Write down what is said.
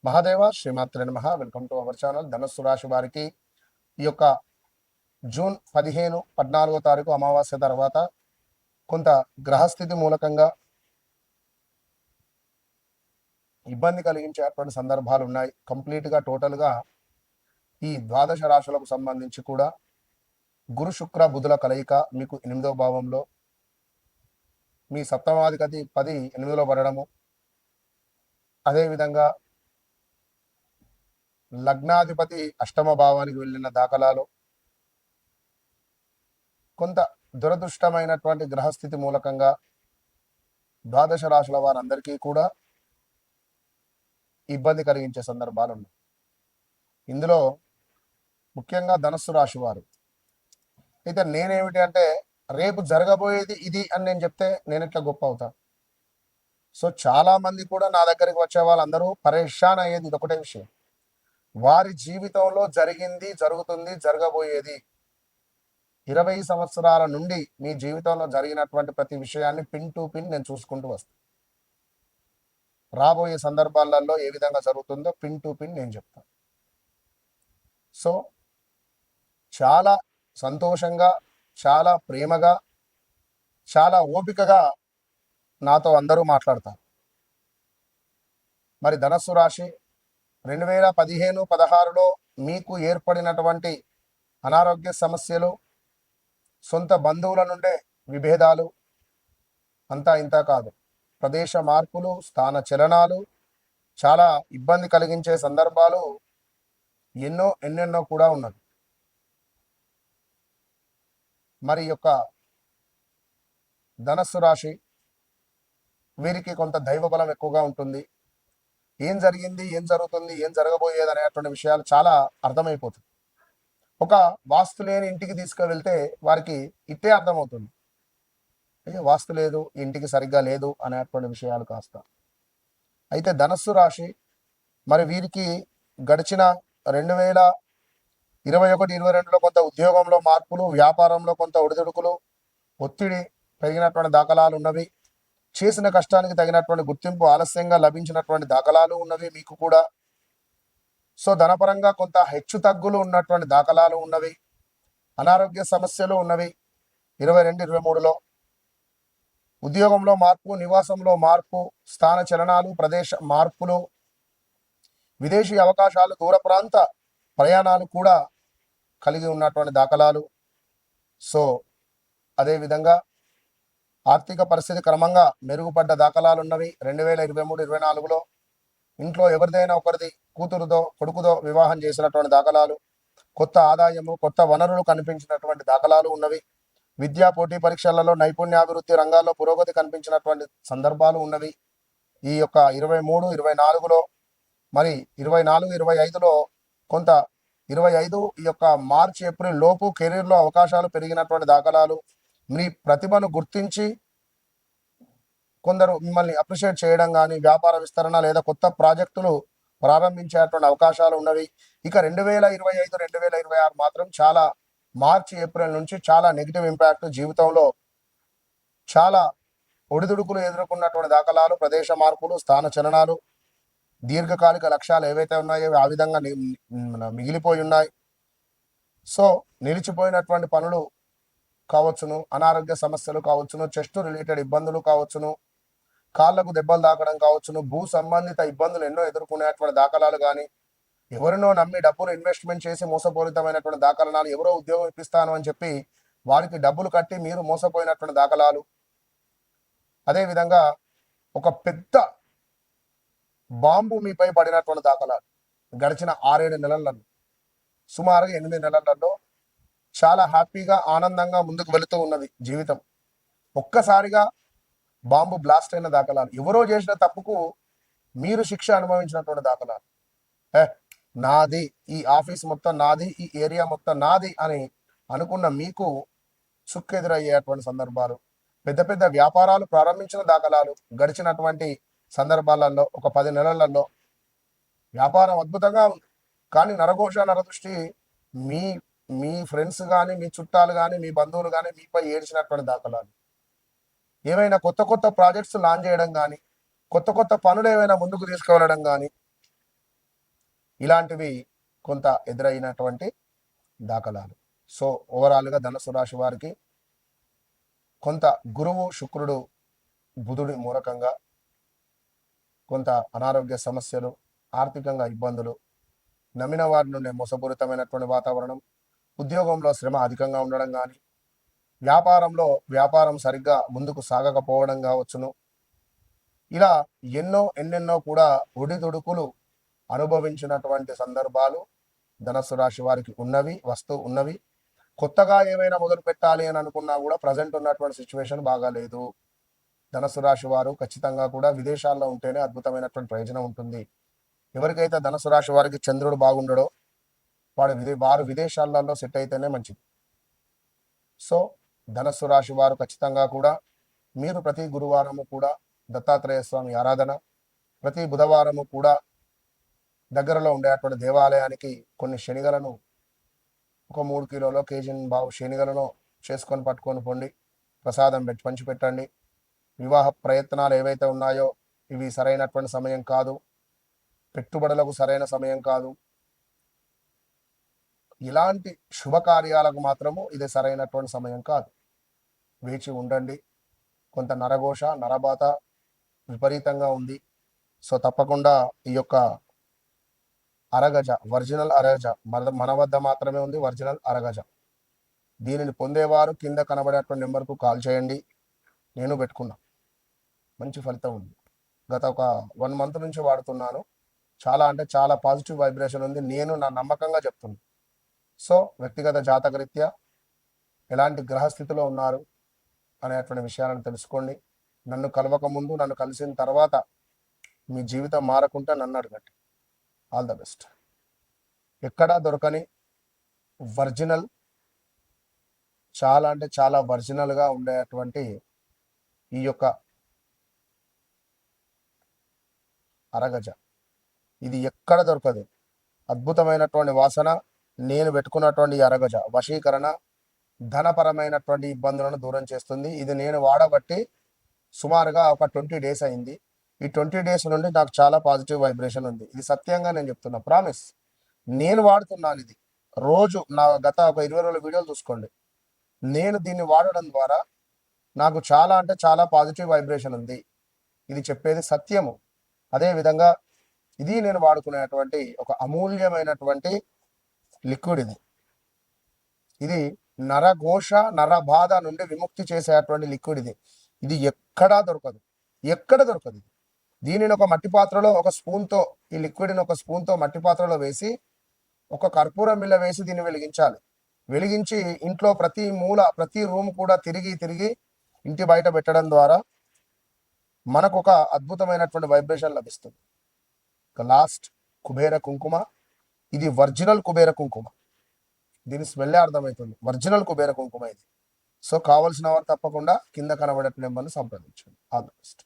మహాదేవ శ్రీమాత్రే నమః. Welcome to our channel. ధనస్సు రాశి వారికి ఈ యొక్క జూన్ 15-14 తారీఖు అమావాస్య తర్వాత కొంత గ్రహస్థితి మూలకంగా ఇబ్బంది కలిగించేటువంటి సందర్భాలు ఉన్నాయి. కంప్లీట్గా టోటల్గా ఈ ద్వాదశ రాశులకు సంబంధించి కూడా గురు శుక్ర బుధుల కలయిక మీకు 8వ భావంలో, మీ సప్తమాధిపతి 10 8లో పడడము, అదేవిధంగా లగ్నాధిపతి అష్టమ భావానికి వెళ్ళిన దాఖలాలు, కొంత దురదృష్టమైనటువంటి గ్రహస్థితి మూలకంగా ద్వాదశ రాశుల వారందరికీ కూడా ఇబ్బంది కలిగించే సందర్భాలు ఉన్నాయి. ఇందులో ముఖ్యంగా ధనస్సు రాశి వారు అయితే నేనేమిటి అంటే, రేపు జరగబోయేది ఇది అని నేను చెప్తే నేను ఇట్లా గొప్ప అవుతా. సో చాలా మంది కూడా నా దగ్గరికి వచ్చే వాళ్ళందరూ పరేషాన్ అయ్యేది ఇది ఒకటే విషయం. వారి జీవితంలో జరిగింది, జరుగుతుంది, జరగబోయేది 20 సంవత్సరాల నుండి మీ జీవితంలో జరిగినటువంటి ప్రతి విషయాన్ని పిన్ టు పిన్ నేను చూసుకుంటూ వస్తాను. రాబోయే సందర్భాలలో ఏ విధంగా జరుగుతుందో పిన్ టు పిన్ నేను చెప్తాను. సో చాలా సంతోషంగా, చాలా ప్రేమగా, చాలా ఓపికగా నాతో అందరూ మాట్లాడతారు. మరి ధనస్సు రాశి 2015-16లో మీకు ఏర్పడినటువంటి అనారోగ్య సమస్యలు, సొంత బంధువుల నుండే విభేదాలు అంతా ఇంత కాదు, ప్రదేశ మార్పులు, స్థాన చలనాలు, చాలా ఇబ్బంది కలిగించే సందర్భాలు ఎన్నెన్నో కూడా ఉన్నది. మరి యొక్క ధనస్సు రాశి వీరికి కొంత దైవ బలం ఎక్కువగా ఉంటుంది. ఏం జరిగింది, ఏం జరుగుతుంది, ఏం జరగబోయేది అనేటువంటి విషయాలు చాలా అర్థమైపోతుంది. ఒక వాస్తు లేని ఇంటికి తీసుకువెళ్తే వారికి ఇట్టే అర్థమవుతుంది, అయ్యో వాస్తు లేదు, ఇంటికి సరిగ్గా లేదు అనేటువంటి విషయాలు కాస్త. అయితే ధనస్సు రాశి మరి వీరికి గడిచిన 2021-22లో కొంత ఉద్యోగంలో మార్పులు, వ్యాపారంలో కొంత ఒడిదుడుకులు, ఒత్తిడి పెరిగినటువంటి దాఖలాలు ఉన్నవి. చేసిన కష్టానికి తగినటువంటి గుర్తింపు ఆలస్యంగా లభించినటువంటి దాఖలాలు ఉన్నవి మీకు కూడా. సో ధనపరంగా కొంత హెచ్చు తగ్గులు ఉన్నటువంటి దాఖలాలు ఉన్నవి. అనారోగ్య సమస్యలు ఉన్నవి 22-23లో. ఉద్యోగంలో మార్పు, నివాసంలో మార్పు, స్థాన చలనాలు, ప్రదేశ మార్పులు, విదేశీ అవకాశాలు, దూర ప్రాంత ప్రయాణాలు కూడా కలిగి ఉన్నటువంటి దాఖలాలు. సో అదేవిధంగా ఆర్థిక పరిస్థితి క్రమంగా మెరుగుపడ్డ దాఖలాలు ఉన్నవి 2023-24లో. ఇంట్లో ఎవరిదైనా ఒకరిది కూతురుదో కొడుకుదో వివాహం చేసినటువంటి దాఖలాలు, కొత్త ఆదాయము, కొత్త వనరులు కనిపించినటువంటి దాఖలాలు ఉన్నవి. విద్యా పోటీ పరీక్షలలో, నైపుణ్యాభివృద్ధి రంగాల్లో పురోగతి కనిపించినటువంటి సందర్భాలు ఉన్నవి ఈ యొక్క 23-24లో. మరి 24-25లో కొంత 25 ఈ యొక్క మార్చి ఏప్రిల్ లోపు కెరీర్లో అవకాశాలు పెరిగినటువంటి దాఖలాలు, మీ ప్రతిభను గుర్తించి కొందరు మిమ్మల్ని అప్రిషియేట్ చేయడం కానీ, వ్యాపార విస్తరణ లేదా కొత్త ప్రాజెక్టులు ప్రారంభించేటువంటి అవకాశాలు ఉన్నవి. ఇక 2025-2026 మాత్రం చాలా మార్చి ఏప్రిల్ నుంచి చాలా నెగిటివ్ ఇంపాక్ట్, జీవితంలో చాలా ఒడిదుడుకులు ఎదుర్కొన్నటువంటి దాఖలాలు, ప్రదేశ మార్పులు, స్థాన చలనాలు, దీర్ఘకాలిక లక్ష్యాలు ఏవైతే ఉన్నాయో ఆ విధంగా మిగిలిపోయి ఉన్నాయి. సో నిలిచిపోయినటువంటి పనులు కావచ్చును, అనారోగ్య సమస్యలు కావచ్చును, చెస్ట్ రిలేటెడ్ ఇబ్బందులు కావచ్చును, కాళ్లకు దెబ్బలు తాకడం కావచ్చును, భూ సంబంధిత ఇబ్బందులు ఎన్నో ఎదుర్కొనేటువంటి దాఖలాలు కానీ, ఎవరినో నమ్మి డబ్బులు ఇన్వెస్ట్మెంట్ చేసి మోసపూరితమైనటువంటి దాఖలాలు, ఎవరో ఉద్యోగం ఇప్పిస్తాను అని చెప్పి వారికి డబ్బులు కట్టి మీరు మోసపోయినటువంటి దాఖలాలు. అదేవిధంగా ఒక పెద్ద బాంబు మీపై పడినటువంటి దాఖలాలు గడిచిన 6-7 నెలలలో, సుమారుగా 8 నెలలలో చాలా హ్యాపీగా, ఆనందంగా ముందుకు వెళుతూ ఉన్నది జీవితం. ఒక్కసారిగా బాంబు బ్లాస్ట్ అయిన దాఖలాలు, ఎవరో చేసిన తప్పుకు మీరు శిక్ష అనుభవించినటువంటి దాఖలాలు. నాది, ఈ ఆఫీస్ మొత్తం నాది, ఈ ఏరియా మొత్తం నాది అని అనుకున్న మీకు చుక్కెదురయ్యేటువంటి సందర్భాలు, పెద్ద పెద్ద వ్యాపారాలు ప్రారంభించిన దాఖలాలు గడిచినటువంటి సందర్భాలలో. ఒక 10 నెలలలో వ్యాపారం అద్భుతంగా ఉంది, కానీ నరఘోష, నరదృష్టి, మీ మీ ఫ్రెండ్స్ కానీ, మీ చుట్టాలు కానీ, మీ బంధువులు కానీ మీపై ఏడ్చినటువంటి దాఖలాలు. ఏవైనా కొత్త కొత్త ప్రాజెక్ట్స్ లాంచ్ చేయడం కానీ, కొత్త కొత్త పనులు ఏవైనా ముందుకు తీసుకువెళ్ళడం కానీ, ఇలాంటివి కొంత ఎదురైనటువంటి దాఖలాలు. సో ఓవరాల్గా ధనుసు రాశి వారికి కొంత గురువు శుక్రుడు బుధుడి మూలకంగా కొంత అనారోగ్య సమస్యలు, ఆర్థికంగా ఇబ్బందులు, నమ్మిన వారి నుండి మోసపూరితమైనటువంటి వాతావరణం, ఉద్యోగంలో శ్రమ అధికంగా ఉండడం కానీ, వ్యాపారంలో వ్యాపారం సరిగ్గా ముందుకు సాగకపోవడం కావచ్చును. ఇలా ఎన్నెన్నో కూడా ఒడిదుడుకులు అనుభవించినటువంటి సందర్భాలు ధనస్సు రాశి వారికి ఉన్నవి. కొత్తగా ఏమైనా మొదలు పెట్టాలి అని అనుకున్నా కూడా ప్రజెంట్ ఉన్నటువంటి సిచ్యువేషన్ బాగాలేదు. ధనస్సు రాశి వారు ఖచ్చితంగా కూడా విదేశాల్లో ఉంటేనే అద్భుతమైనటువంటి ప్రయోజనం ఉంటుంది. ఎవరికైతే ధనస్సు రాశి వారికి చంద్రుడు బాగుండడో వారు విదేశాలలో సెట్ అయితేనే మంచిది. సో ధనస్సు రాశి వారు ఖచ్చితంగా కూడా మీరు ప్రతి గురువారము కూడా దత్తాత్రేయ స్వామి ఆరాధన, ప్రతి బుధవారము కూడా దగ్గరలో ఉండేటువంటి దేవాలయానికి కొన్ని శనిగలను ఒక 3 కిలోలో కేజీ బావు శనిగలను చేసుకొని పట్టుకొని పోండి, ప్రసాదం పంచిపెట్టండి. వివాహ ప్రయత్నాలు ఏవైతే ఉన్నాయో ఇవి సరైనటువంటి సమయం కాదు, పెట్టుబడులకు సరైన సమయం కాదు. ఇలాంటి శుభకార్యాలకు మాత్రము ఇది సరైనటువంటి సమయం కాదు. వేచి ఉండండి. కొంత నరఘోష నరబాత విపరీతంగా ఉంది. సో తప్పకుండా ఈ యొక్క అరగజ ఒరిజినల్ అరగజ మన వద్ద మాత్రమే ఉంది. ఒరిజినల్ అరగజ దీనిని పొందేవారు కింద కనబడేటువంటి నెంబర్కు కాల్ చేయండి. నేను పెట్టుకున్నా, మంచి ఫలితం ఉంది. గత ఒక 1 మంత్ నుంచి వాడుతున్నాను. చాలా అంటే చాలా పాజిటివ్ వైబ్రేషన్ ఉంది. నేను నా నమ్మకంగా చెప్తున్నాను. సో వ్యక్తిగత జాతకరీత్యా ఎలాంటి గ్రహస్థితిలో ఉన్నారు అనేటువంటి విషయాలను తెలుసుకోండి. నన్ను కలవక ముందు, నన్ను కలిసిన తర్వాత మీ జీవితం మారకుంటే నన్ను అడగండి. All the best. ఎక్కడా దొరకని ఒరిజినల్, చాలా అంటే చాలా ఒరిజినల్గా ఉండేటువంటి ఈ యొక్క అరగజ ఇది ఎక్కడ దొరకదు. అద్భుతమైనటువంటి వాసన. నేను పెట్టుకున్నటువంటి అరగజ వశీకరణ, ధనపరమైనటువంటి ఇబ్బందులను దూరం చేస్తుంది. ఇది నేను వాడబట్టి సుమారుగా ఒక 20 డేస్ అయింది. ఈ 20 డేస్ నుండి నాకు చాలా పాజిటివ్ వైబ్రేషన్ ఉంది. ఇది సత్యంగా నేను చెప్తున్నా, ప్రామిస్. నేను వాడుతున్నాను ఇది రోజు. నా గత ఒక 20 రోజుల వీడియోలు చూసుకోండి. నేను దీన్ని వాడడం ద్వారా నాకు చాలా అంటే చాలా పాజిటివ్ వైబ్రేషన్ ఉంది. ఇది చెప్పేది సత్యము. అదేవిధంగా ఇది నేను వాడుకునేటువంటి ఒక అమూల్యమైనటువంటి లిక్విడ్. ఇది నరఘోష నరబాధ నుండి విముక్తి చేసేటువంటి లిక్విడ్. ఇది ఎక్కడా దొరకదు, ఎక్కడ దొరకదు. దీనిని ఒక మట్టి పాత్రలో ఒక స్పూన్తో, ఈ లిక్విడ్ని ఒక స్పూన్తో మట్టి పాత్రలో వేసి ఒక కర్పూరం బిళ్ళ వేసి దీన్ని వెలిగించాలి. వెలిగించి ఇంట్లో ప్రతి మూల ప్రతి రూమ్ కూడా తిరిగి ఇంటి బయట పెట్టడం ద్వారా మనకు ఒక అద్భుతమైనటువంటి వైబ్రేషన్ లభిస్తుంది. లాస్ట్ కుబేర కుంకుమ. ఇది ఒరిజినల్ కుబేర కుంకుమ. దీని స్మెల్లే అర్థమవుతుంది, ఒరిజినల్ కుబేర కుంకుమ ఇది. సో కావాల్సిన వారు తప్పకుండా కింద కనబడే నెంబర్ని సంప్రదించండి. All the best.